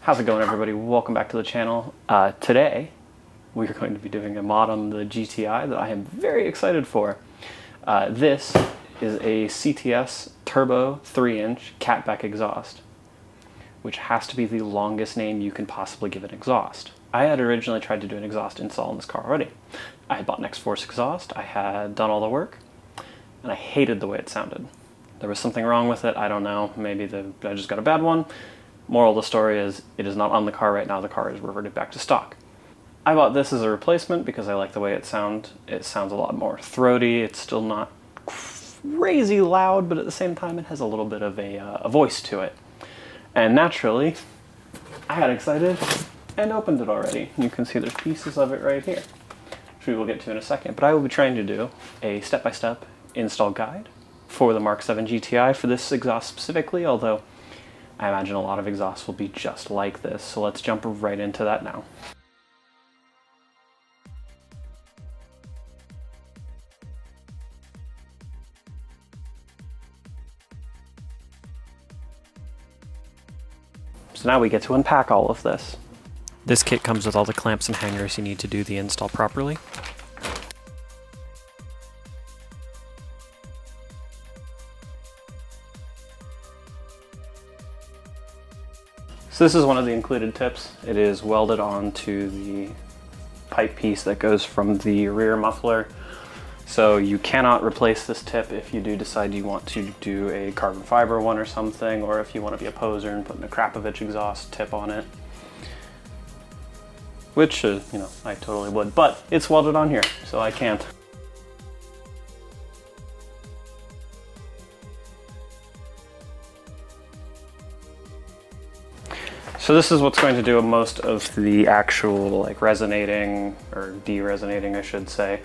How's it going, everybody? Welcome back to the channel. Today we are going to be doing a mod on the GTI that I am very excited for. This is a CTS Turbo 3-inch Catback exhaust, which has to be the longest name you can possibly give an exhaust. I had originally tried to do an exhaust install in this car already. I had bought an X-Force exhaust, I had done all the work, and I hated the way it sounded. There was something wrong with it, I don't know, maybe I just got a bad one. Moral of the story is, it is not on the car right now, the car is reverted back to stock. I bought this as a replacement because I like the way it sounds. It sounds a lot more throaty, it's still not crazy loud, but at the same time it has a little bit of a voice to it. And naturally, I got excited and opened it already. You can see there's pieces of it right here, which we will get to in a second. But I will be trying to do a step-by-step install guide for the MK7 GTI for this exhaust specifically, although I imagine a lot of exhausts will be just like this, so let's jump right into that now. So now we get to unpack all of this. This kit comes with all the clamps and hangers you need to do the install properly. So this is one of the included tips. It is welded onto the pipe piece that goes from the rear muffler. So you cannot replace this tip if you do decide you want to do a carbon fiber one or something, or if you want to be a poser and put a Krapovich exhaust tip on it. Which, you know, I totally would, but it's welded on here, so I can't. So this is what's going to do most of the actual resonating, or de-resonating I should say.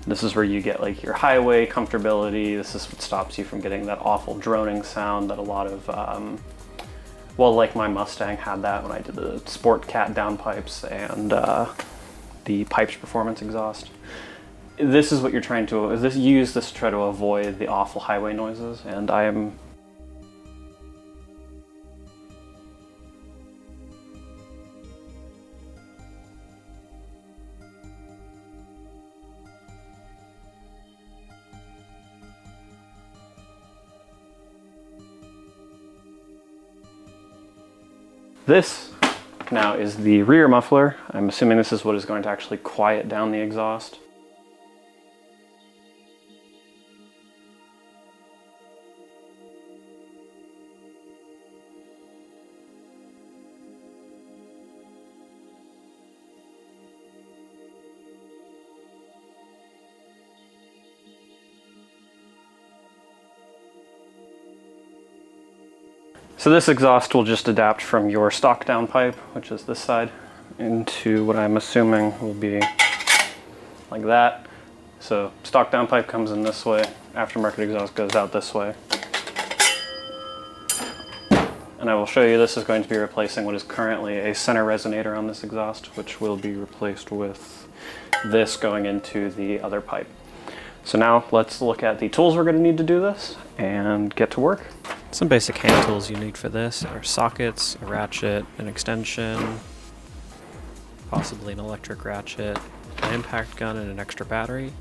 This is where you get your highway comfortability. This is what stops you from getting that awful droning sound that a lot of, well, like my Mustang had that when I did the Sport Cat downpipes and the Pipes Performance exhaust. This is what you're trying to, use this to try to avoid the awful highway noises, and I am This now is the rear muffler. I'm assuming this is what is going to actually quiet down the exhaust. So this exhaust will just adapt from your stock downpipe, which is this side, into what I'm assuming will be like that. So stock downpipe comes in this way, aftermarket exhaust goes out this way. And I will show you this is going to be replacing what is currently a center resonator on this exhaust, which will be replaced with this going into the other pipe. So now let's look at the tools we're going to need to do this and get to work. Some basic hand tools you need for this are sockets, a ratchet, an extension, possibly an electric ratchet, an impact gun and an extra battery,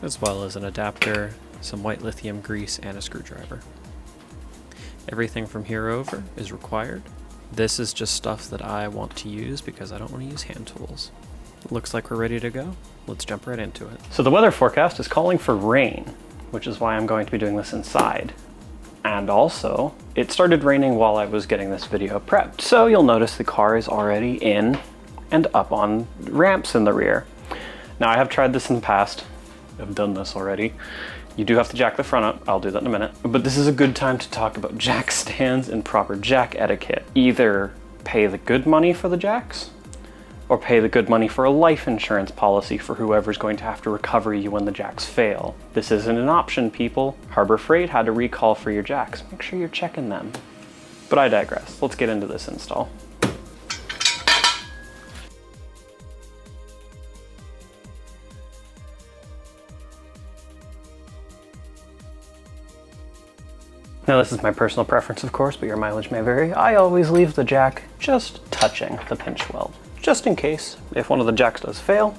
as well as an adapter, some white lithium grease, and a screwdriver. Everything from here over is required. This is just stuff that I want to use because I don't want to use hand tools. Looks like we're ready to go. Let's jump right into it. So the weather forecast is calling for rain, which is why I'm going to be doing this inside. And also, it started raining while I was getting this video prepped. So you'll notice the car is already in and up on ramps in the rear. Now I have tried this in the past. I've done this already. You do have to jack the front up. I'll do that in a minute. But this is a good time to talk about jack stands and proper jack etiquette. Either pay the good money for the jacks, or pay the good money for a life insurance policy for whoever's going to have to recover you when the jacks fail. This isn't an option, people. Harbor Freight had a recall for your jacks. Make sure you're checking them. But I digress. Let's get into this install. Now this is my personal preference, of course, but your mileage may vary. I always leave the jack just touching the pinch weld, just in case if one of the jacks does fail,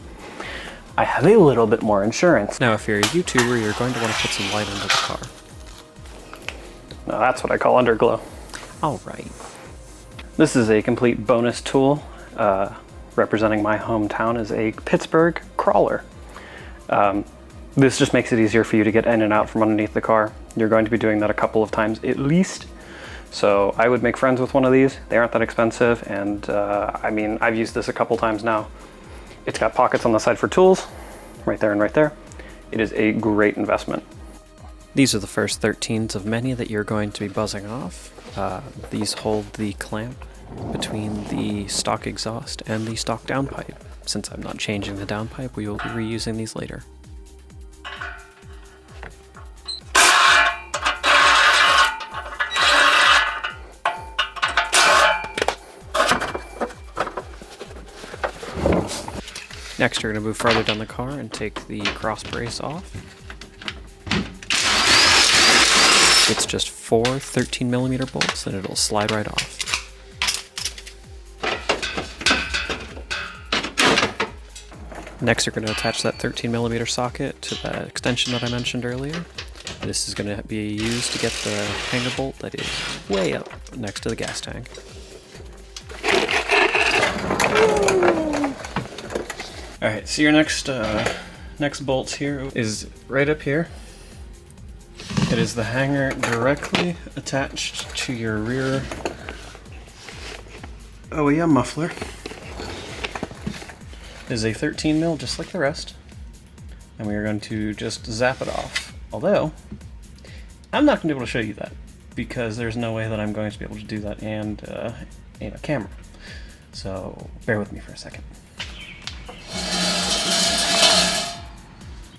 I have a little bit more insurance. Now if you're a YouTuber, you're going to want to put some light into the car. Now that's what I call underglow. Alright. This is a complete bonus tool. Representing my hometown is a Pittsburgh crawler. This just makes it easier for you to get in and out from underneath the car. You're going to be doing that a couple of times at least. So I would make friends with one of these. They aren't that expensive, and I mean, I've used this a couple times now. It's got pockets on the side for tools, right there and right there. It is a great investment. These are the first 13s of many that you're going to be buzzing off. These hold the clamp between the stock exhaust and the stock downpipe. Since I'm not changing the downpipe, we will be reusing these later. Next, you're going to move farther down the car and take the cross brace off. It's just 4 13mm bolts and it'll slide right off. Next, you're going to attach that 13mm socket to that extension that I mentioned earlier. This is going to be used to get the hanger bolt that is way up next to the gas tank. Alright, so your next bolt here is right up here. It is the hanger directly attached to your rear OEM muffler. It is a 13mm just like the rest, and we are going to just zap it off. Although, I'm not going to be able to show you that, because there's no way that I'm going to be able to do that and aim a camera. So bear with me for a second.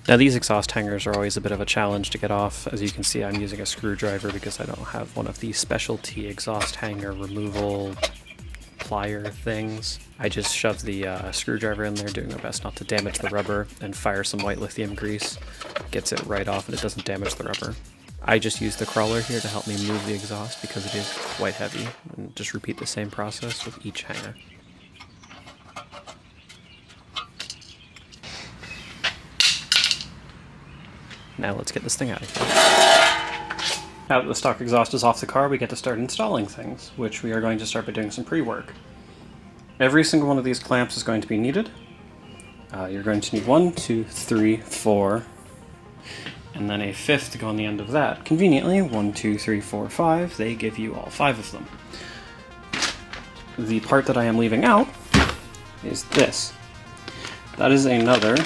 Now these exhaust hangers are always a bit of a challenge to get off. As you can see, I'm using a screwdriver because I don't have one of these specialty exhaust hanger removal plier things. I just shove the screwdriver in there, doing my best not to damage the rubber, and fire some white lithium grease. Gets it right off and it doesn't damage the rubber. I just use the crawler here to help me move the exhaust because it is quite heavy, and just repeat the same process with each hanger. Now let's get this thing out of here. Now that the stock exhaust is off the car, we get to start installing things, which we are going to start by doing some pre-work. Every single one of these clamps is going to be needed. You're going to need 1, 2, 3, 4, and then a fifth to go on the end of that. Conveniently, 1, 2, 3, 4, 5, they give you all 5 of them. The part that I am leaving out is this. That is another...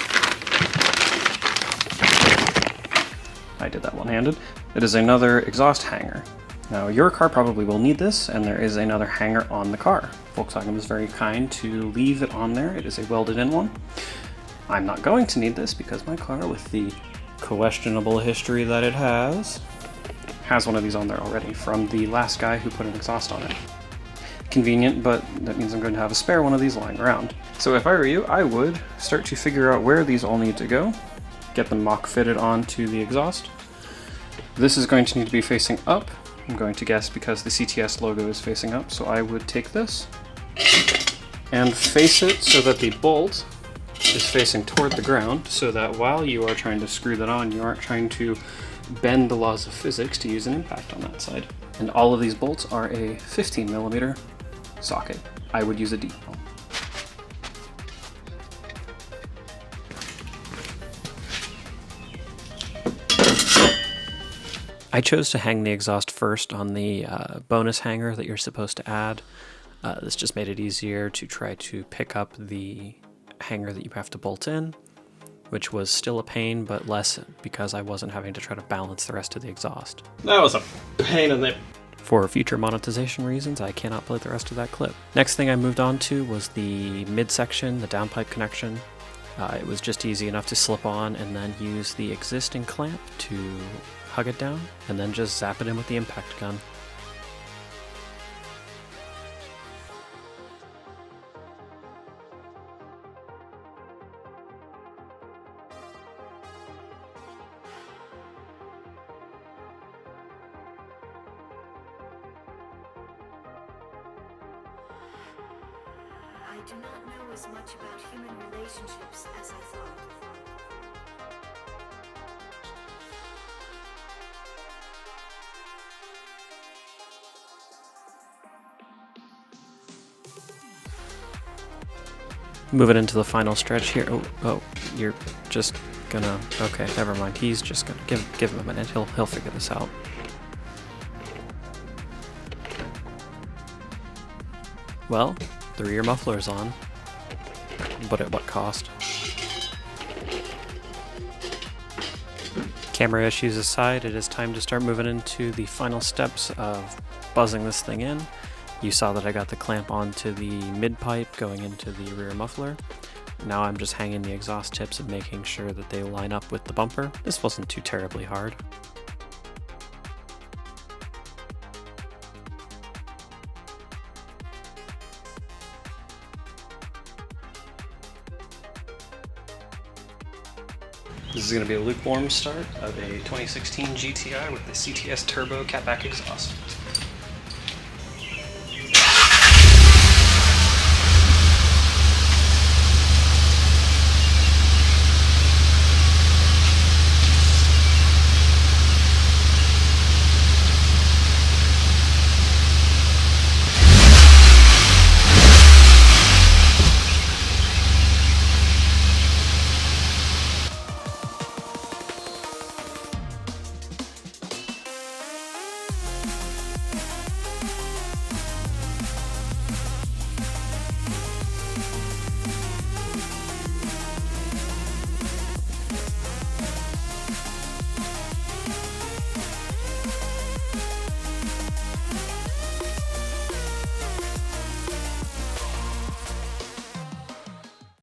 I did that one-handed. It is another exhaust hanger. Now, your car probably will need this, and there is another hanger on the car. Volkswagen was very kind to leave it on there. It is a welded-in one. I'm not going to need this because my car, with the questionable history that it has one of these on there already from the last guy who put an exhaust on it. Convenient, but that means I'm going to have a spare one of these lying around. So if I were you, I would start to figure out where these all need to go, get them mock fitted onto the exhaust. This is going to need to be facing up, I'm going to guess because the CTS logo is facing up, so I would take this and face it so that the bolt is facing toward the ground, so that while you are trying to screw that on, you aren't trying to bend the laws of physics to use an impact on that side. And all of these bolts are a 15mm socket. I would use a D. I chose to hang the exhaust first on the bonus hanger that you're supposed to add. This just made it easier to try to pick up the hanger that you have to bolt in, which was still a pain, but less because I wasn't having to try to balance the rest of the exhaust. That was a pain in the... For future monetization reasons, I cannot play the rest of that clip. Next thing I moved on to was the midsection, the downpipe connection. It was just easy enough to slip on and then use the existing clamp to hug it down, and then just zap it in with the impact gun. do not know as much about human relationships as I thought. Moving into the final stretch here. Oh, you're just gonna... Okay, never mind. He's just gonna... Give him a minute. He'll figure this out. Well, the rear muffler's on. But at what cost? Camera issues aside, it is time to start moving into the final steps of buzzing this thing in. You saw that I got the clamp onto the mid pipe going into the rear muffler. Now I'm just hanging the exhaust tips and making sure that they line up with the bumper. This wasn't too terribly hard. This is going to be a lukewarm start of a 2016 GTI with the CTS Turbo Catback exhaust.